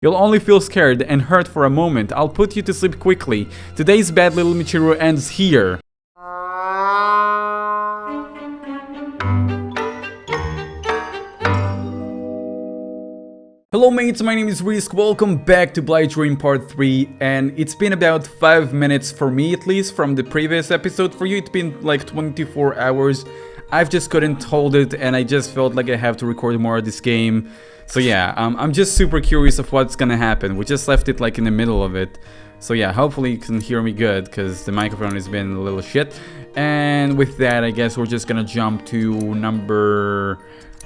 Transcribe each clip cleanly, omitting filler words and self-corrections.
You'll only feel scared and hurt for a moment. I'll put you to sleep quickly. Today's bad little Michiru ends here. Hello mates, my name is Risk, welcome back to Blight Part 3, and it's been about 5 minutes for me at least from the previous episode. For you it's been like 24 hours. I've just couldn't hold it and I just felt like I have to record more of this game. So yeah, I'm just super curious of what's gonna happen. We just left it like in the middle of it. So yeah, hopefully you can hear me good because the microphone has been a little shit. And with that, I guess we're just gonna jump to number...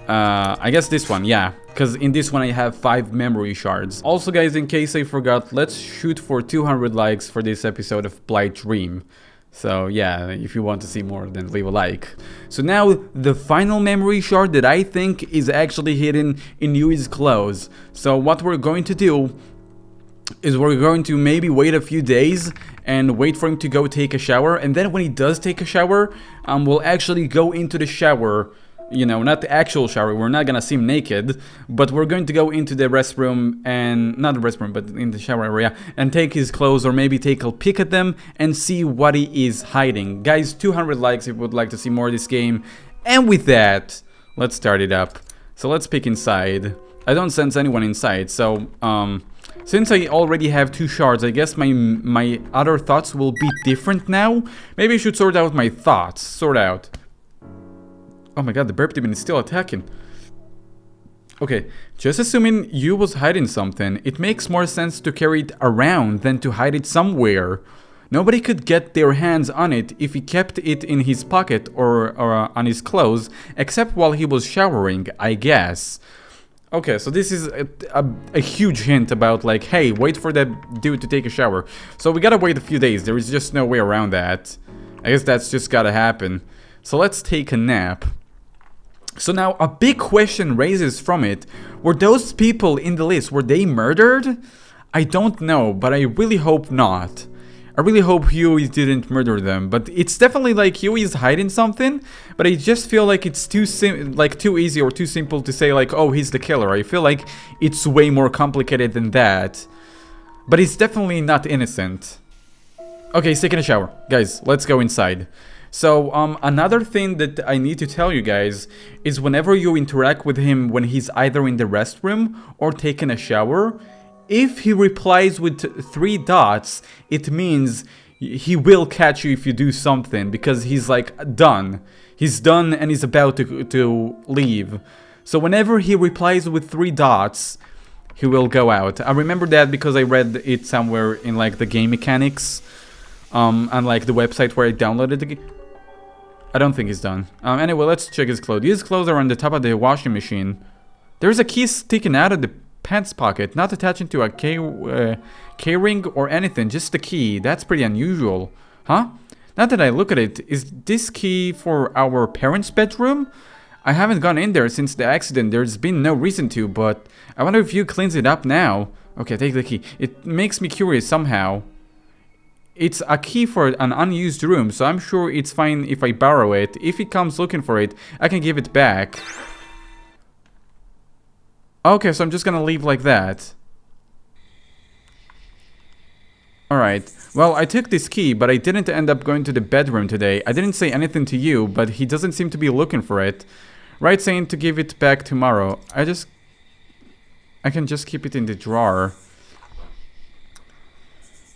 I guess this one, yeah, because in this one I have 5 memory shards. Also guys, in case I forgot, let's shoot for 200 likes for this episode of Blight. So yeah, if you want to see more, then leave a like. So now, the final memory shard that I think is actually hidden in Yui's clothes. So what we're going to do is we're going to maybe wait a few days and wait for him to go take a shower, and then when he does take a shower, we'll actually go into the shower. You know, not the actual shower, we're not gonna see him naked, but we're going to go into the restroom and, not the restroom, but in the shower area, and take his clothes or maybe take a peek at them and see what he is hiding. Guys, 200 likes if you would like to see more of this game. And with that, let's start it up. So let's peek inside. I don't sense anyone inside, so, since I already have 2 shards, I guess my other thoughts will be different now. Maybe I should sort out my thoughts. Sort out. Oh my god, the burp demon is still attacking. Okay, just assuming you was hiding something, it makes more sense to carry it around than to hide it somewhere. Nobody could get their hands on it if he kept it in his pocket or on his clothes, except while he was showering, I guess. Okay, so this is a huge hint about like, hey, wait for that dude to take a shower. So we gotta wait a few days, there is just no way around that. I guess that's just gotta happen. So let's take a nap. So now a big question raises from it. Were those people in the list, were they murdered? I don't know, but I really hope not. I really hope Huey didn't murder them, but it's definitely like Huey is hiding something, but I just feel like it's too easy or too simple to say like, oh, he's the killer. I feel like it's way more complicated than that. But he's definitely not innocent. Okay, he's taking a shower. Guys, let's go inside. So, another thing that I need to tell you guys is whenever you interact with him when he's either in the restroom or taking a shower, if he replies with 3 dots, it means he will catch you if you do something, because he's like done. He's done and he's about to leave. So whenever he replies with 3 dots, he will go out. I remember that because I read it somewhere in like the game mechanics, on like the website where I downloaded the game. I don't think he's done. Anyway, let's check his clothes. His clothes are on the top of the washing machine. There's a key sticking out of the pants pocket, not attaching to a K-ring or anything, just the key. That's pretty unusual. Huh? Now that I look at it, is this key for our parents' bedroom? I haven't gone in there since the accident. There's been no reason to, but I wonder if you cleans it up now. Okay, take the key. It makes me curious somehow. It's a key for an unused room, so I'm sure it's fine if I borrow it. If he comes looking for it, I can give it back. Okay, so I'm just gonna leave like that. Alright, well, I took this key, but I didn't end up going to the bedroom today. I didn't say anything to you, but he doesn't seem to be looking for it. Right, saying to give it back tomorrow. I can just keep it in the drawer.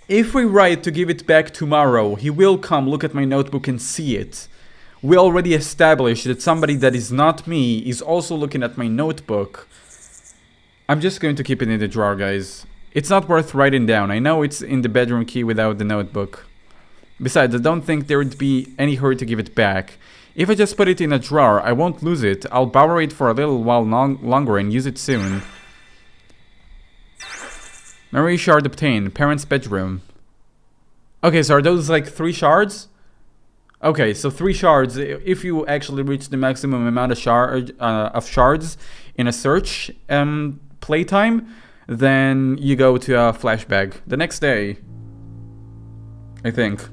If we write to give it back tomorrow, he will come look at my notebook and see it. We already established that somebody that is not me is also looking at my notebook. I'm just going to keep it in the drawer, guys. It's not worth writing down. I know it's in the bedroom key without the notebook. Besides, I don't think there would be any hurry to give it back. If I just put it in a drawer, I won't lose it. I'll borrow it for a little while longer and use it soon. Memory shard obtained. Parents' bedroom. Okay, so are those like 3 shards? Okay, so 3 shards. If you actually reach the maximum amount of shards in a search playtime, then you go to a flashback the next day, I think.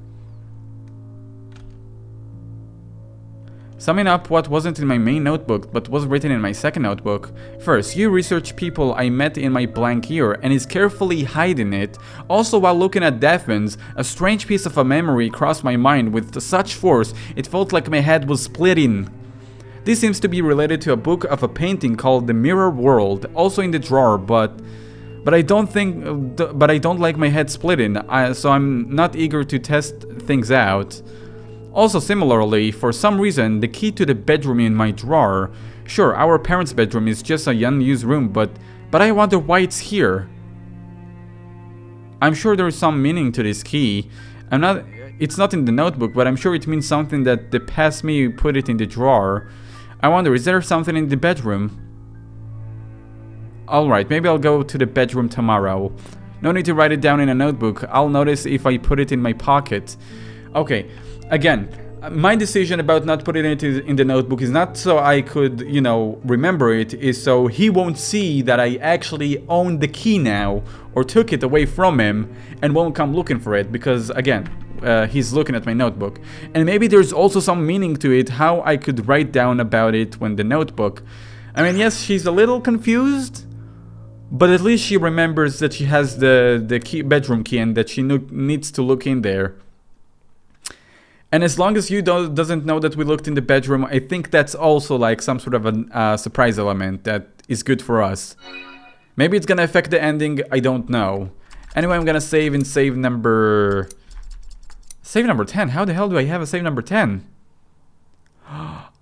Summing up what wasn't in my main notebook but was written in my second notebook. First, you research people I met in my blank year and is carefully hiding it. Also, while looking at Daphne's, a strange piece of a memory crossed my mind with such force it felt like my head was splitting. This seems to be related to a book of a painting called The Mirror World, also in the drawer, but I don't like my head splitting, so I'm not eager to test things out. Also similarly, for some reason, the key to the bedroom in my drawer. Sure, our parents' bedroom is just a unused room, but I wonder why it's here. I'm sure there is some meaning to this key. It's not in the notebook, but I'm sure it means something that the past me put it in the drawer. I wonder, is there something in the bedroom? Alright, maybe I'll go to the bedroom tomorrow. No need to write it down in a notebook. I'll notice if I put it in my pocket. Okay, again, my decision about not putting it in the notebook is not so I could, remember it, is so he won't see that I actually own the key now, or took it away from him, and won't come looking for it, because, again, he's looking at my notebook. And maybe there's also some meaning to it, how I could write down about it when the notebook. I mean, yes, she's a little confused, but at least she remembers that she has the key, bedroom key, and that she needs to look in there. And as long as you doesn't know that we looked in the bedroom, I think that's also like some sort of a surprise element that is good for us. Maybe it's gonna affect the ending, I don't know. Anyway, I'm gonna save in save number 10. How the hell do I have a save number 10?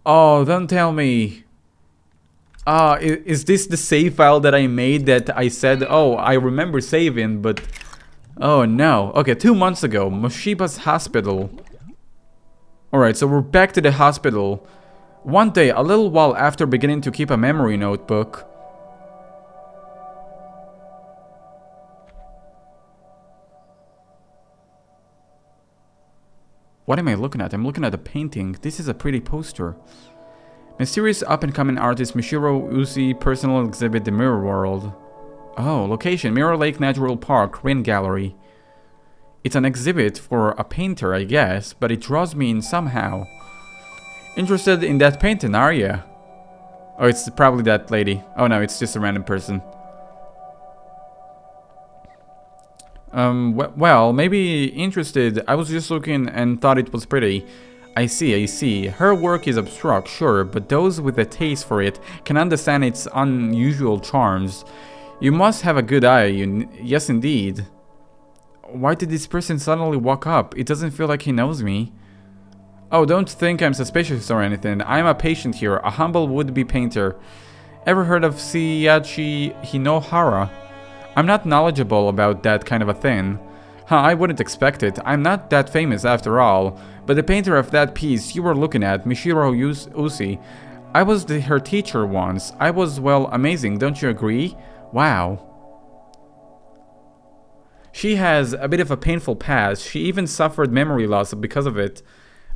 Oh, don't tell me. Is this the save file that I made that I said, oh, I remember saving, but... Oh no. Okay, 2 months ago, Moshiba's hospital. Alright, so we're back to the hospital. One day, a little while after beginning to keep a memory notebook. What am I looking at? I'm looking at a painting. This is a pretty poster. Mysterious up-and-coming artist Mishiro Usi personal exhibit The Mirror World. Oh, location Mirror Lake Natural Park, Rin Gallery. It's an exhibit for a painter, I guess, but it draws me in somehow. Interested in that painting, are ya? Oh, it's probably that lady. Oh no, it's just a random person. Well, maybe interested. I was just looking and thought it was pretty. I see. Her work is abstract, sure, but those with a taste for it can understand its unusual charms. You must have a good eye, yes indeed. Why did this person suddenly walk up? It doesn't feel like he knows me. Oh, don't think I'm suspicious or anything. I'm a patient here, a humble would-be painter. Ever heard of Seiyachi Hinohara? I'm not knowledgeable about that kind of a thing. Huh, I wouldn't expect it. I'm not that famous after all. But the painter of that piece you were looking at, Mishiro Usi, I was her teacher once. I was, well, amazing, don't you agree? Wow. She has a bit of a painful past. She even suffered memory loss because of it.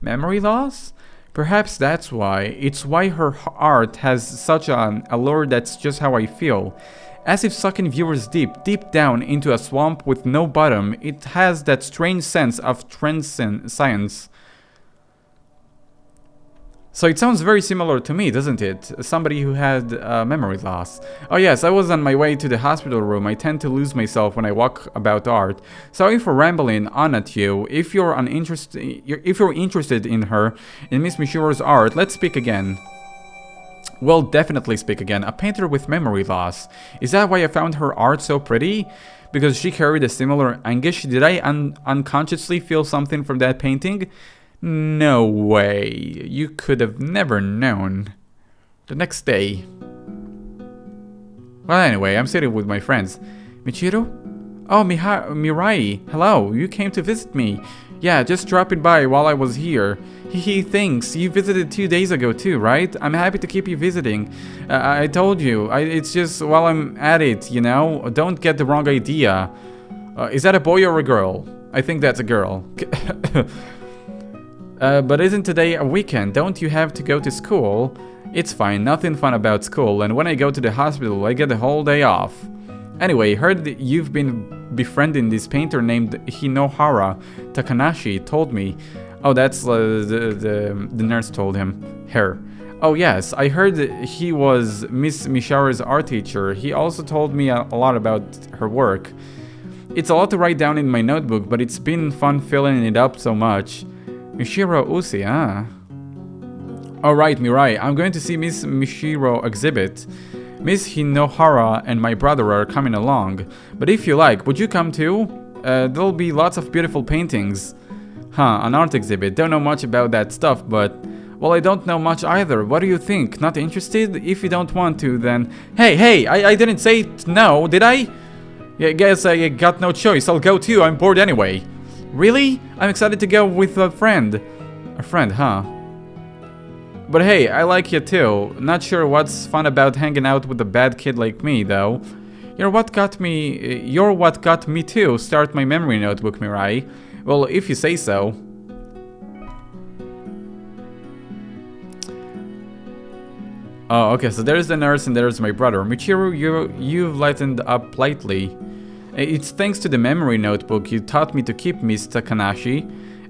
Memory loss? Perhaps that's why. It's why her art has such an allure. That's just how I feel. As if sucking viewers deep down into a swamp with no bottom, it has that strange sense of transience. So it sounds very similar to me, doesn't it? Somebody who had memory loss. Oh yes, I was on my way to the hospital room. I tend to lose myself when I walk about art. Sorry for rambling on at you. If you're interested in her, in Miss Mishiro's art, let's speak again. We'll definitely speak again. A painter with memory loss. Is that why I found her art so pretty? Because she carried a similar anguish? Did I unconsciously feel something from that painting? No way. You could have never known. The next day. Well, anyway, I'm sitting with my friends. Michiru? Oh, Mirai. Hello, you came to visit me. Yeah, just dropping by while I was here. Thanks. You visited 2 days ago too, right? I'm happy to keep you visiting. I told you. It's just while I'm at it, you know? Don't get the wrong idea. Is that a boy or a girl? I think that's a girl. But isn't today a weekend? Don't you have to go to school? It's fine, nothing fun about school, and when I go to the hospital, I get the whole day off. Anyway, heard that you've been befriending this painter named Hinohara. Takanashi told me. Oh, that's the nurse told him. Her. Oh yes, I heard he was Miss Mishara's art teacher. He also told me a lot about her work. It's a lot to write down in my notebook, but it's been fun filling it up so much. Mishiro Usi, ah. Alright, Mirai, I'm going to see Miss Mishiro exhibit. Miss Hinohara and my brother are coming along. But if you like, would you come too? There'll be lots of beautiful paintings. Huh, an art exhibit. Don't know much about that stuff, but... Well, I don't know much either. What do you think? Not interested? If you don't want to, then... Hey, I didn't say no, did I? Yeah, guess I got no choice. I'll go too. I'm bored anyway. Really? I'm excited to go with a friend. A friend, huh? But hey, I like you too. Not sure what's fun about hanging out with a bad kid like me, though. You're what got me to start my memory notebook, Mirai. Well, if you say so. Oh, okay, so there's the nurse and there's my brother. Michiru, you've lightened up lately. It's thanks to the memory notebook you taught me to keep, Miss Takanashi.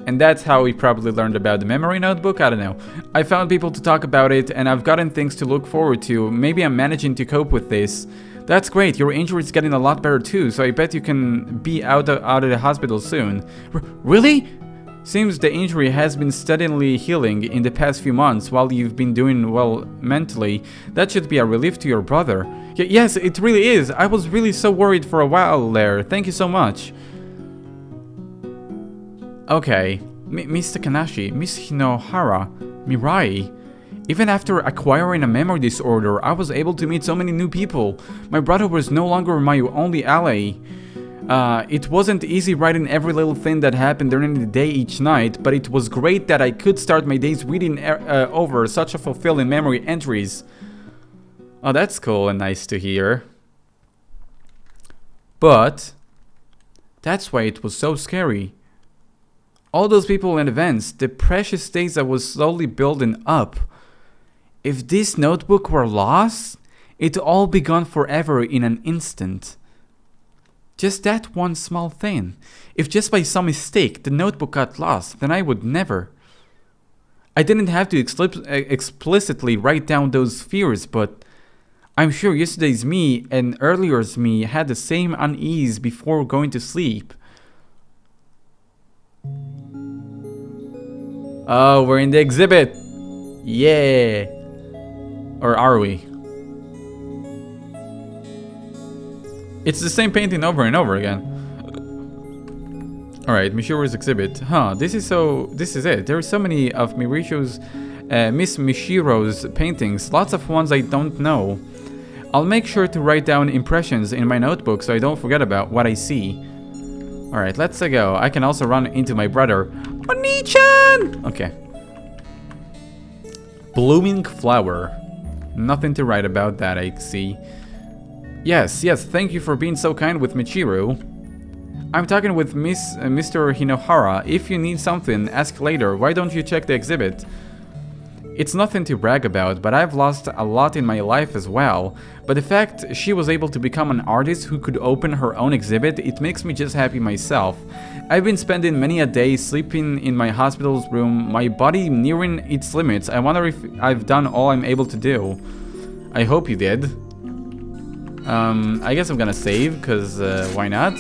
And that's how we probably learned about the memory notebook, I don't know. I found people to talk about it and I've gotten things to look forward to. Maybe I'm managing to cope with this. That's great, your injury is getting a lot better too, so I bet you can be out of the hospital soon. Really? Seems the injury has been steadily healing in the past few months while you've been doing well mentally. That should be a relief to your brother. Yes, it really is. I was really so worried for a while there. Thank you so much. Okay. Mr. Kanashi, Miss Hinohara, Mirai. Even after acquiring a memory disorder, I was able to meet so many new people. My brother was no longer my only ally. It wasn't easy writing every little thing that happened during the day each night, but it was great that I could start my days reading over such a fulfilling memory entries. Oh, that's cool and nice to hear. But that's why it was so scary. All those people and events, the precious days that was slowly building up. If this notebook were lost, it'd all be gone forever in an instant. Just that one small thing. If just by some mistake the notebook got lost, then I would never. I didn't have to explicitly write down those fears, but I'm sure yesterday's me and earlier's me had the same unease before going to sleep. Oh, we're in the exhibit! Yeah! Or are we? It's the same painting over and over again. Alright, Mishiro's exhibit. Huh, this is it. There are so many of Miss Mishiro's paintings. Lots of ones I don't know. I'll make sure to write down impressions in my notebook so I don't forget about what I see. Alright, let's go. I can also run into my brother. Oni-chan! Okay. Blooming flower. Nothing to write about that, I see. Yes, thank you for being so kind with Michiru. I'm talking with Mr. Hinohara. If you need something, ask later. Why don't you check the exhibit? It's nothing to brag about, but I've lost a lot in my life as well. But the fact she was able to become an artist who could open her own exhibit, it makes me just happy myself. I've been spending many a day sleeping in my hospital's room, my body nearing its limits. I wonder if I've done all I'm able to do. I hope you did. I guess I'm gonna save, cause why not?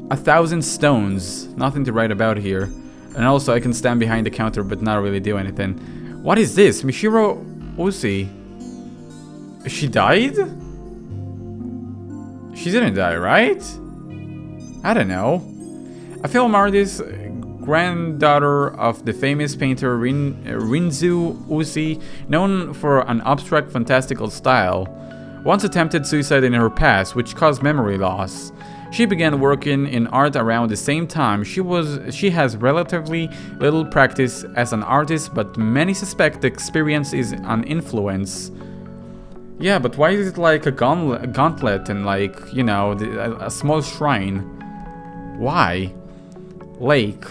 1,000 stones. Nothing to write about here. And also I can stand behind the counter but not really do anything. What is this? Mishiro Usi. She died? She didn't die, right? I don't know. A film artist, granddaughter of the famous painter Rinzu Usi, known for an abstract fantastical style, once attempted suicide in her past, which caused memory loss. She began working in art around the same time. She has relatively little practice as an artist, but many suspect the experience is an influence. Yeah, but why is it like a gauntlet and like, you know, a small shrine? Why? Lake.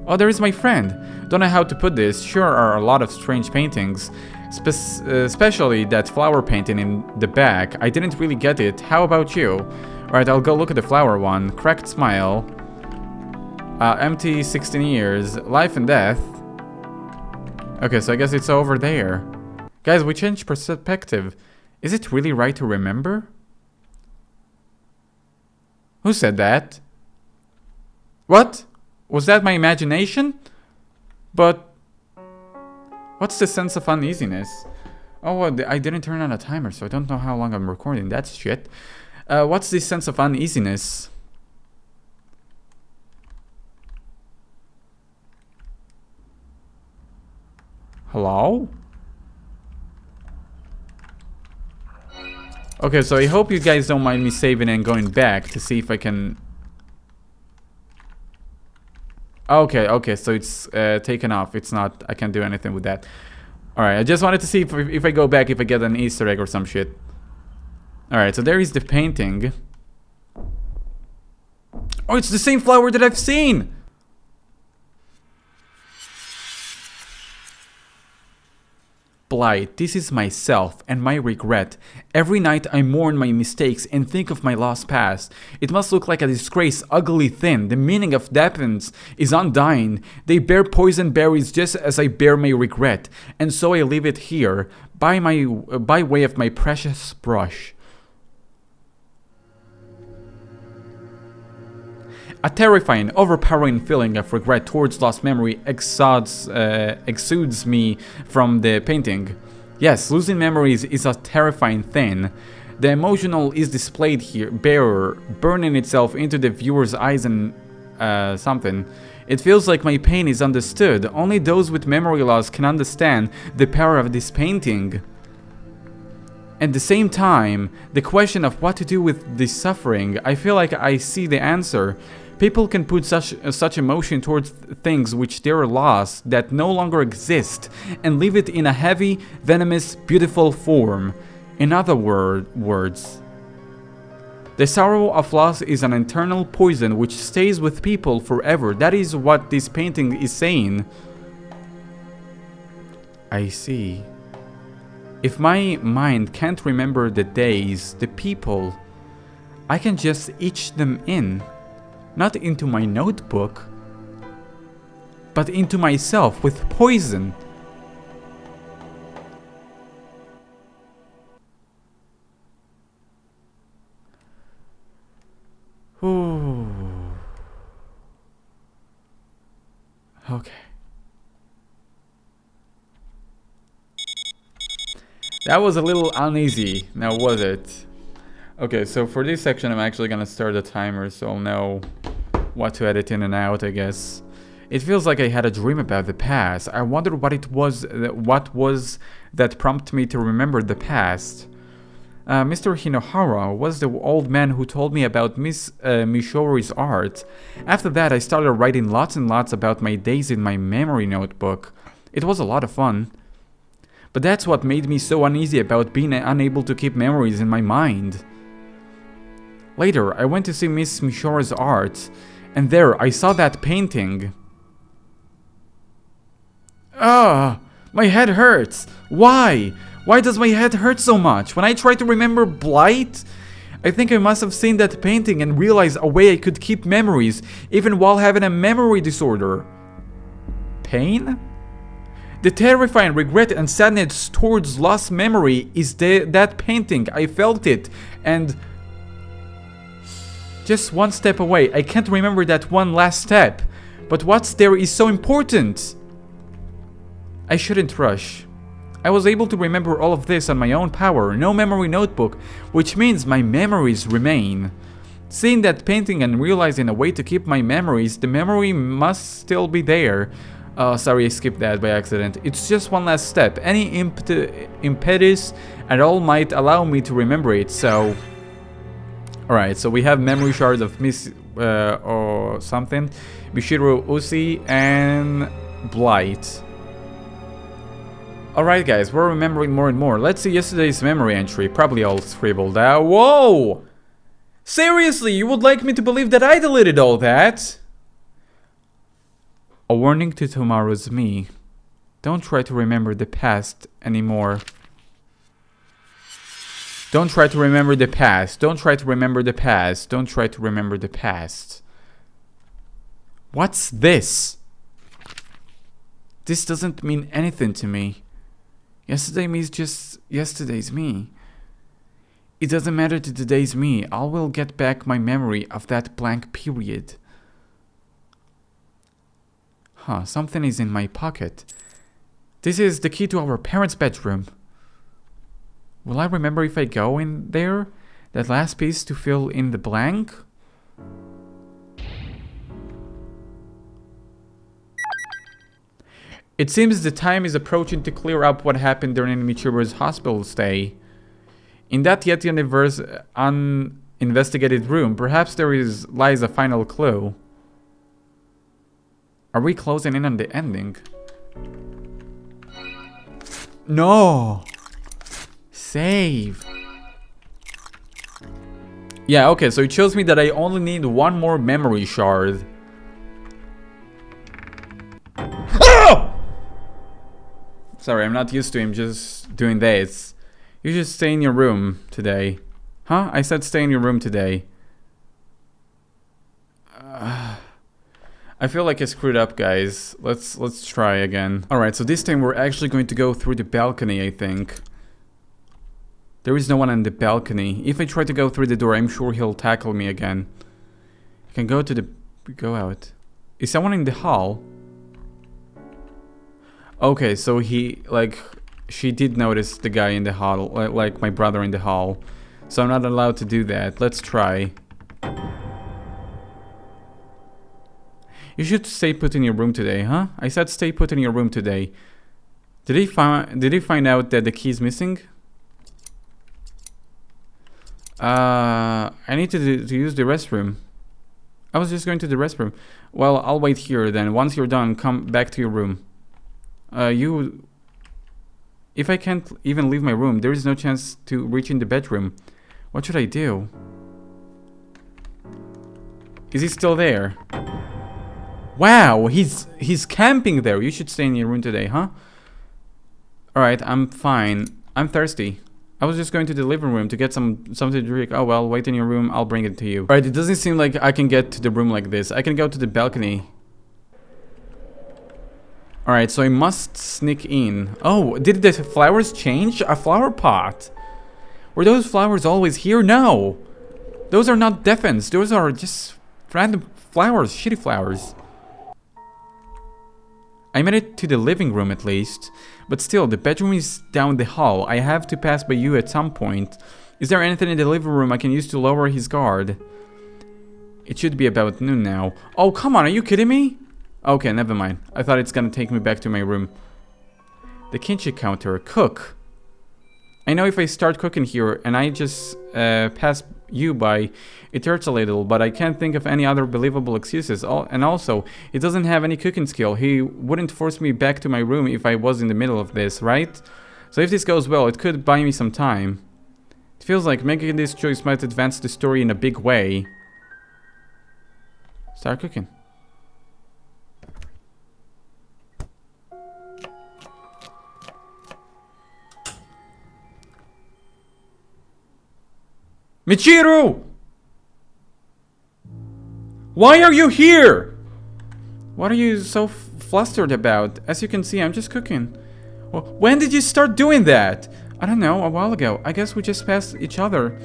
Oh, there is my friend. Don't know how to put this. Sure are a lot of strange paintings. Especially that flower painting in the back. I didn't really get it. How about you? Alright, I'll go look at the flower one. Cracked smile. Empty 16 years. Life and death. Okay, so I guess it's over there. Guys, we changed perspective. Is it really right to remember? Who said that? What? Was that my imagination? But what's the sense of uneasiness? Oh, well, I didn't turn on a timer, so I don't know how long I'm recording. That's shit. What's this sense of uneasiness? Hello? Okay, so I hope you guys don't mind me saving and going back to see if I can... Okay, so it's taken off. It's not... I can't do anything with that. Alright, I just wanted to see if I go back, if I get an Easter egg or some shit. Alright, so there is the painting. Oh, it's the same flower that I've seen! Blight, this is myself and my regret. Every night I mourn my mistakes and think of my lost past. It must look like a disgrace, ugly thin. The meaning of deafens is undying. They bear poison berries just as I bear my regret. And so I leave it here, by way of my precious brush. A terrifying, overpowering feeling of regret towards lost memory exudes me from the painting. Yes, losing memories is a terrifying thing. The emotional is displayed here, burning itself into the viewer's eyes and something. It feels like my pain is understood. Only those with memory loss can understand the power of this painting. At the same time, the question of what to do with this suffering, I feel like I see the answer. People can put such emotion towards things which they're lost, that no longer exist, and leave it in a heavy, venomous, beautiful form. In other words, the sorrow of loss is an internal poison which stays with people forever. That is what this painting is saying. I see. If my mind can't remember the days, the people, I can just etch them in. Not into my notebook, but into myself with poison. Ooh. Okay. That was a little uneasy, now was it? Okay, so for this section I'm actually gonna start a timer so I'll know what to edit in and out, I guess. It feels like I had a dream about the past. I wondered what was that prompted me to remember the past. Mr. Hinohara was the old man who told me about Miss Mishori's art. After that I started writing lots and lots about my days in my memory notebook. It was a lot of fun. But that's what made me so uneasy about being unable to keep memories in my mind. Later, I went to see Miss Mishori's art, and there I saw that painting. Ah, my head hurts. Why? Why does my head hurt so much? When I try to remember Blight, I think I must have seen that painting and realized a way I could keep memories, even while having a memory disorder. Pain? The terrifying regret and sadness towards lost memory is that painting. I felt it, and just one step away. I can't remember that one last step, but what's there is so important. I shouldn't rush. I was able to remember all of this on my own power, no memory notebook, which means my memories remain. Seeing that painting and realizing a way to keep my memories, the memory must still be there. Sorry, I skipped that by accident. It's just one last step. Any impetus at all might allow me to remember it, so... Alright, so we have memory shards of Miss... or something. Bishiro Usi and... Blight. Alright guys, we're remembering more and more. Let's see yesterday's memory entry. Probably all scribbled. Whoa! Seriously, you would like me to believe that I deleted all that? A warning to tomorrow's me. Don't try to remember the past anymore. Don't try to remember the past. Don't try to remember the past. Don't try to remember the past. What's this? This doesn't mean anything to me. Yesterday me is just yesterday's me. It doesn't matter to today's me. I will get back my memory of that blank period. Huh, something is in my pocket. This is the key to our parents' bedroom. Will I remember if I go in there? That last piece to fill in the blank? It seems the time is approaching to clear up what happened during Michiru's hospital stay. In that yet universe uninvestigated room, perhaps lies a final clue. Are we closing in on the ending? No! Save! Yeah, okay, so it shows me that I only need one more memory shard. Oh! Sorry, I'm not used to him just doing this. You should stay in your room today. Huh? I said stay in your room today. I feel like I screwed up, guys. Let's try again. Alright, so this time we're actually going to go through the balcony, I think. There is no one on the balcony. If I try to go through the door, I'm sure he'll tackle me again. I can go to the... go out. Is someone in the hall? Okay, so he, like... she did notice the guy in the hall, like my brother in the hall. So I'm not allowed to do that. Let's try. You should stay put in your room today, huh? I said stay put in your room today. Did he find out that the key is missing? I need to use the restroom. I was just going to the restroom. Well, I'll wait here then. Once you're done, come back to your room. If I can't even leave my room, there is no chance to reach in the bedroom. What should I do? Is he still there? Wow, he's camping there. You should stay in your room today, huh? Alright, I'm fine. I'm thirsty. I was just going to the living room to get something to drink. Oh well, wait in your room, I'll bring it to you. Alright, it doesn't seem like I can get to the room like this. I can go to the balcony. Alright, so I must sneak in. Oh, did the flowers change? A flower pot. Were those flowers always here? No! Those are not Defens. Those are just random flowers. Shitty flowers. I made it to the living room at least. But still, the bedroom is down the hall. I have to pass by you at some point. Is there anything in the living room I can use to lower his guard? It should be about noon now. Oh, come on, are you kidding me? Okay, never mind. I thought it's gonna take me back to my room. The kitchen counter. Cook. I know if I start cooking here and I just pass you by, it hurts a little, but I can't think of any other believable excuses. And also, he doesn't have any cooking skill. He wouldn't force me back to my room if I was in the middle of this, right? So if this goes well, it could buy me some time. It feels like making this choice might advance the story in a big way. Start cooking. Michiru! Why are you here? What are you so flustered about? As you can see, I'm just cooking. Well, when did you start doing that? I don't know, a while ago. I guess we just passed each other.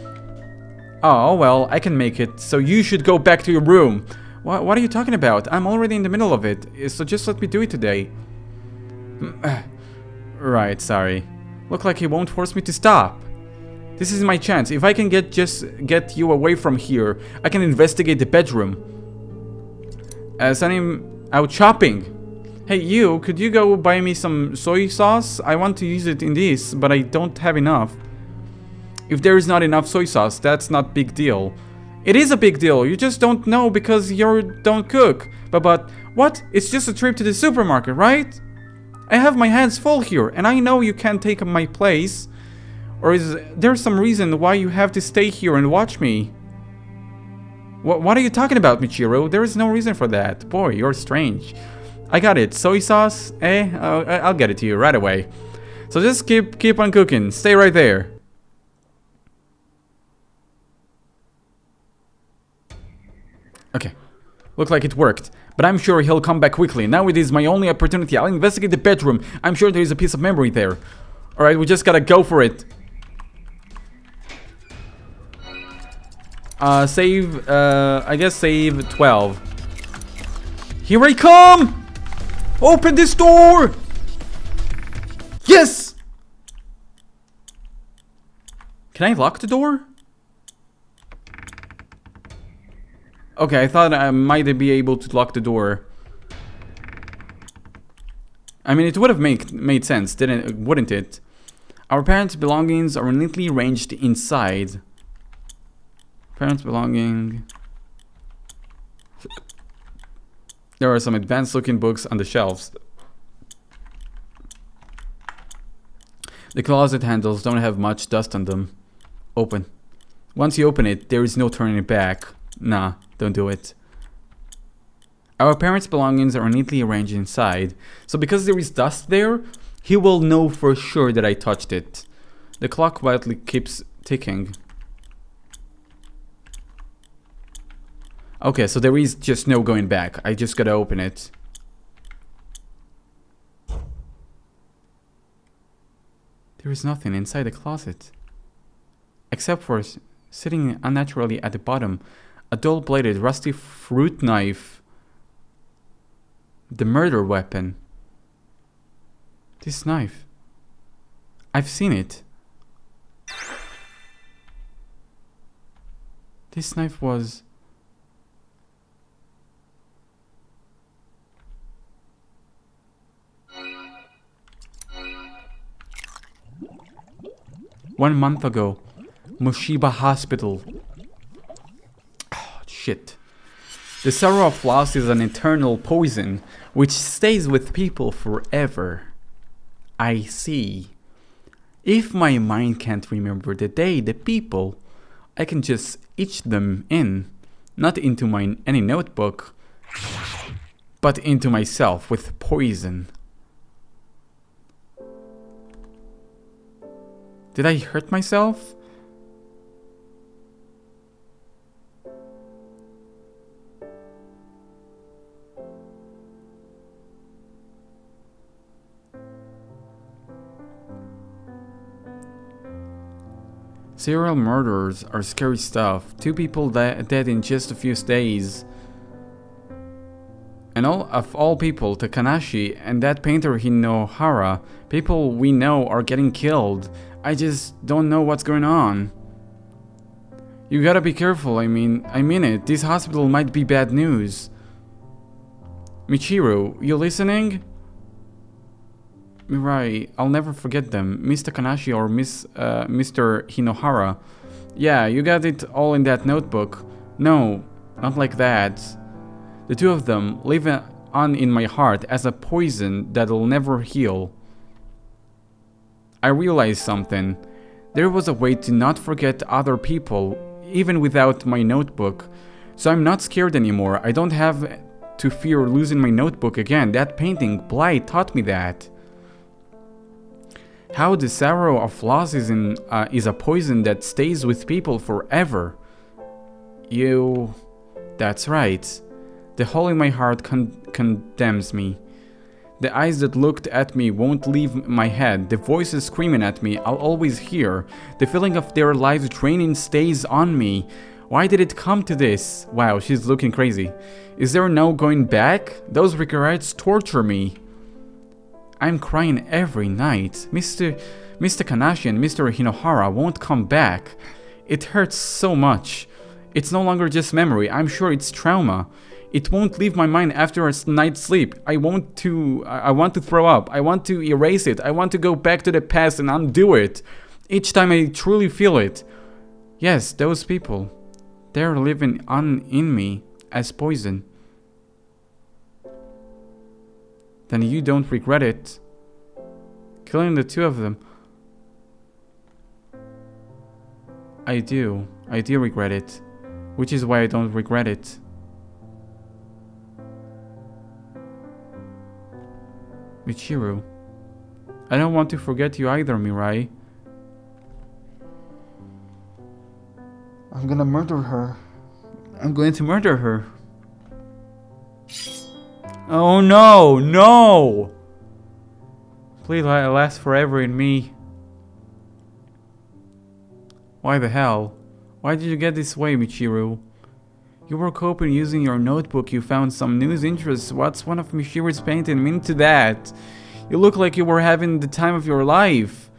Oh, well, I can make it, so you should go back to your room. What are you talking about? I'm already in the middle of it, so just let me do it today. Right, sorry. Look like he won't force me to stop. This is my chance. If I can get you away from here, I can investigate the bedroom. Send him out shopping. Hey, you, could you go buy me some soy sauce? I want to use it in this, but I don't have enough. If there is not enough soy sauce, that's not big deal. It is a big deal. You just don't know because you don't cook. But what? It's just a trip to the supermarket, right? I have my hands full here, and I know you can't take my place. Or is there some reason why you have to stay here and watch me? What are you talking about, Michiru? There is no reason for that. Boy, you're strange. I got it. Soy sauce? I'll get it to you right away. So just keep on cooking. Stay right there. Okay. Looked like it worked. But I'm sure he'll come back quickly. Now it is my only opportunity. I'll investigate the bedroom. I'm sure there is a piece of memory there. Alright, we just gotta go for it. I guess save 12. Here I come! Open this door! Yes! Can I lock the door? Okay, I thought I might be able to lock the door. I mean, it would have made sense, wouldn't it? Our parents' belongings are neatly arranged inside. Parents' belonging. There are some advanced-looking books on the shelves. The closet handles don't have much dust on them. Open. Once you open it, there is no turning it back. Nah, don't do it. Our parents' belongings are neatly arranged inside, so because there is dust there, he will know for sure that I touched it. The clock quietly keeps ticking. Okay, so there is just no going back. I just gotta open it. There is nothing inside the closet. Except for sitting unnaturally at the bottom, a dull-bladed, rusty fruit knife. The murder weapon. This knife. I've seen it. This knife was... One month ago, Mushiba Hospital. Oh, shit. The sorrow of loss is an eternal poison, which stays with people forever. I see. If my mind can't remember the day, the people, I can just itch them in. Not into any notebook, but into myself with poison. Did I hurt myself? Serial murders are scary stuff. 2 people dead in just a few days. And of all people, Takanashi and that painter Hinohara, people we know are getting killed. I just don't know what's going on. You gotta be careful, I mean it. This hospital might be bad news. Michiru, you listening? Mirai, I'll never forget them. Miss Takanashi or Mr. Hinohara. Yeah, you got it all in that notebook. No, not like that. The 2 of them live on in my heart as a poison that'll never heal. I realized something. There was a way to not forget other people, even without my notebook. So I'm not scared anymore. I don't have to fear losing my notebook again. That painting, Blight, taught me that. How the sorrow of loss is a poison that stays with people forever. That's right. The hole in my heart condemns me. The eyes that looked at me won't leave my head. The voices screaming at me, I'll always hear. The feeling of their lives draining stays on me. Why did it come to this? Wow, she's looking crazy. Is there no going back? Those regrets torture me. I'm crying every night. Mr. Kanashi and Mr. Hinohara won't come back. It hurts so much. It's no longer just memory. I'm sure it's trauma. It won't leave my mind after a night's sleep. I want to throw up. I want to erase it. I want to go back to the past and undo it. Each time I truly feel it. Yes, those people. They're living in me as poison. Then you don't regret it. Killing the 2 of them. I do regret it. Which is why I don't regret it. Michiru, I don't want to forget you either, Mirai. I'm gonna murder her. I'm going to murder her. Oh no, no! Please last forever in me. Why the hell? Why did you get this way, Michiru? You were coping using your notebook, you found some news interests. What's one of Michiru's painting mean to that? You look like you were having the time of your life.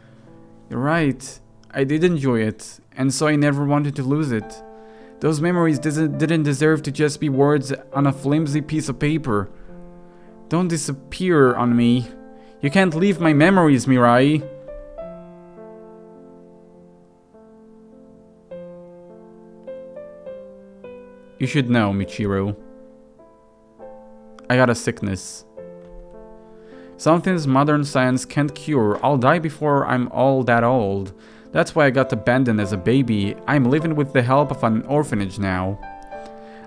You're right. I did enjoy it, and so I never wanted to lose it. Those memories didn't deserve to just be words on a flimsy piece of paper. Don't disappear on me. You can't leave my memories, Mirai. You should know, Michiru. I got a sickness. Something modern science can't cure. I'll die before I'm all that old. That's why I got abandoned as a baby. I'm living with the help of an orphanage now.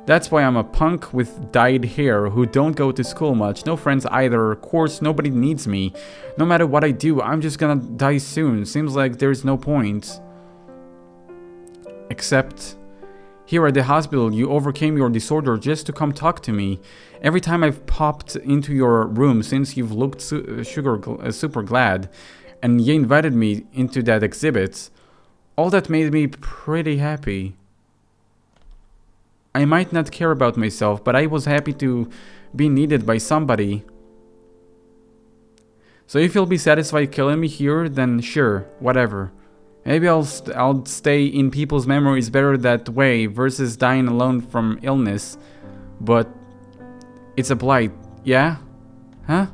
That's why I'm a punk with dyed hair who don't go to school much. No friends either. Of course, nobody needs me. No matter what I do, I'm just gonna die soon. Seems like there's no point. Except... here at the hospital, you overcame your disorder just to come talk to me. Every time I've popped into your room since you've looked super glad, and you invited me into that exhibit, all that made me pretty happy. I might not care about myself, but I was happy to be needed by somebody. So if you'll be satisfied killing me here, then sure, whatever. Maybe I'll stay in people's memories better that way versus dying alone from illness. But it's a blight, yeah? Huh?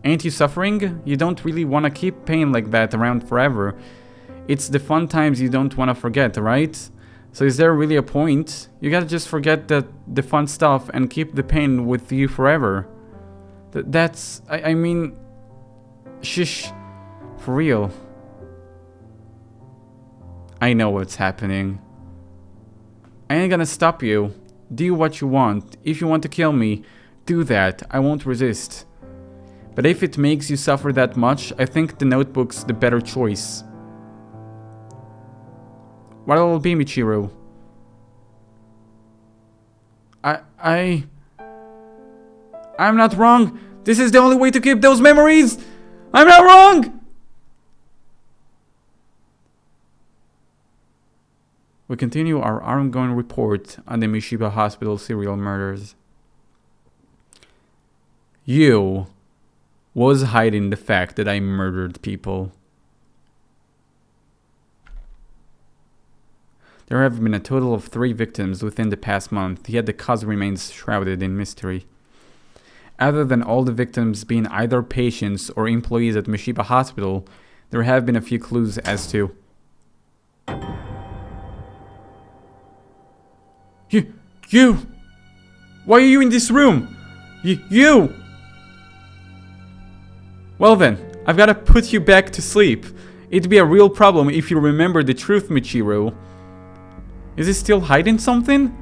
Ain't you suffering? You don't really want to keep pain like that around forever. It's the fun times you don't want to forget, right? So is there really a point? You gotta just forget the fun stuff and keep the pain with you forever. That's... I mean... Shish. For real. I know what's happening. I ain't gonna stop you. Do what you want. If you want to kill me, do that. I won't resist. But if it makes you suffer that much, I think the notebook's the better choice. What'll it be, Michiru? I'm not wrong. This is the only way to keep those memories. I'm not wrong. We continue our ongoing report on the Mishiba Hospital serial murders. You was hiding the fact that I murdered people. There have been a total of 3 victims within the past month, yet the cause remains shrouded in mystery. Other than all the victims being either patients or employees at Mishiba Hospital, there have been a few clues as to... You! Why are you in this room? You! Well then, I've gotta put you back to sleep. It'd be a real problem if you remember the truth, Michiru. Is he still hiding something?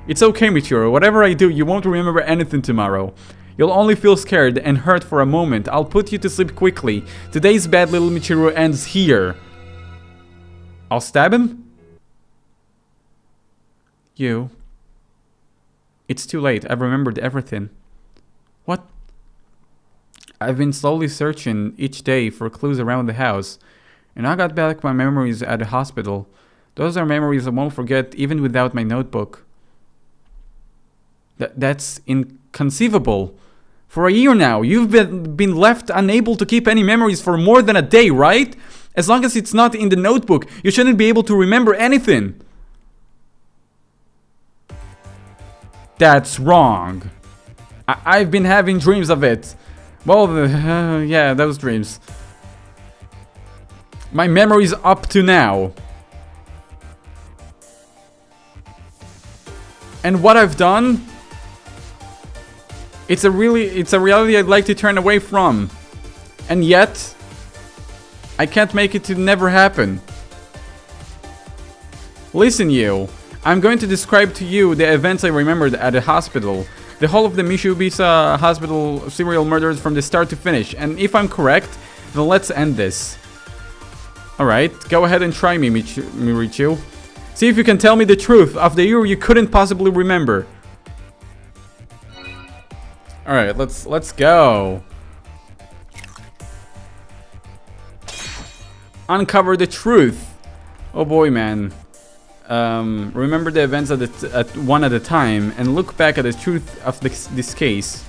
It's okay, Michiru. Whatever I do, you won't remember anything tomorrow. You'll only feel scared and hurt for a moment. I'll put you to sleep quickly. Today's bad little Michiru ends here. I'll stab him? You. It's too late. I've remembered everything. What? I've been slowly searching each day for clues around the house, and I got back my memories at the hospital. Those are memories I won't forget even without my notebook. That's inconceivable. For a year now, you've been left unable to keep any memories for more than a day, right? As long as it's not in the notebook, you shouldn't be able to remember anything. That's wrong. I've been having dreams of it. Well, yeah, those dreams. My memories up to now. And what I've done, it's a reality I'd like to turn away from. And yet, I can't make it to never happen. Listen, you. I'm going to describe to you the events I remembered at the hospital. The whole of the Mishubisa hospital serial murders from the start to finish. And if I'm correct, then let's end this. Alright, go ahead and try me, Mirichu. See if you can tell me the truth of the year you couldn't possibly remember. Alright, let's go. Uncover the truth. Oh boy, man. Remember the events at one at a time and look back at the truth of this case.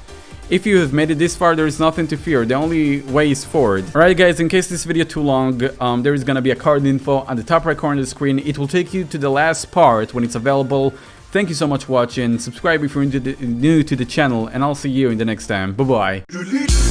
If you have made it this far, there is nothing to fear. The only way is forward. Alright guys, in case this video too long, there is gonna be a card info on the top right corner of the screen. It will take you to the last part when it's available. Thank you so much for watching. Subscribe if you're new to the channel, and I'll see you in the next time. Bye bye.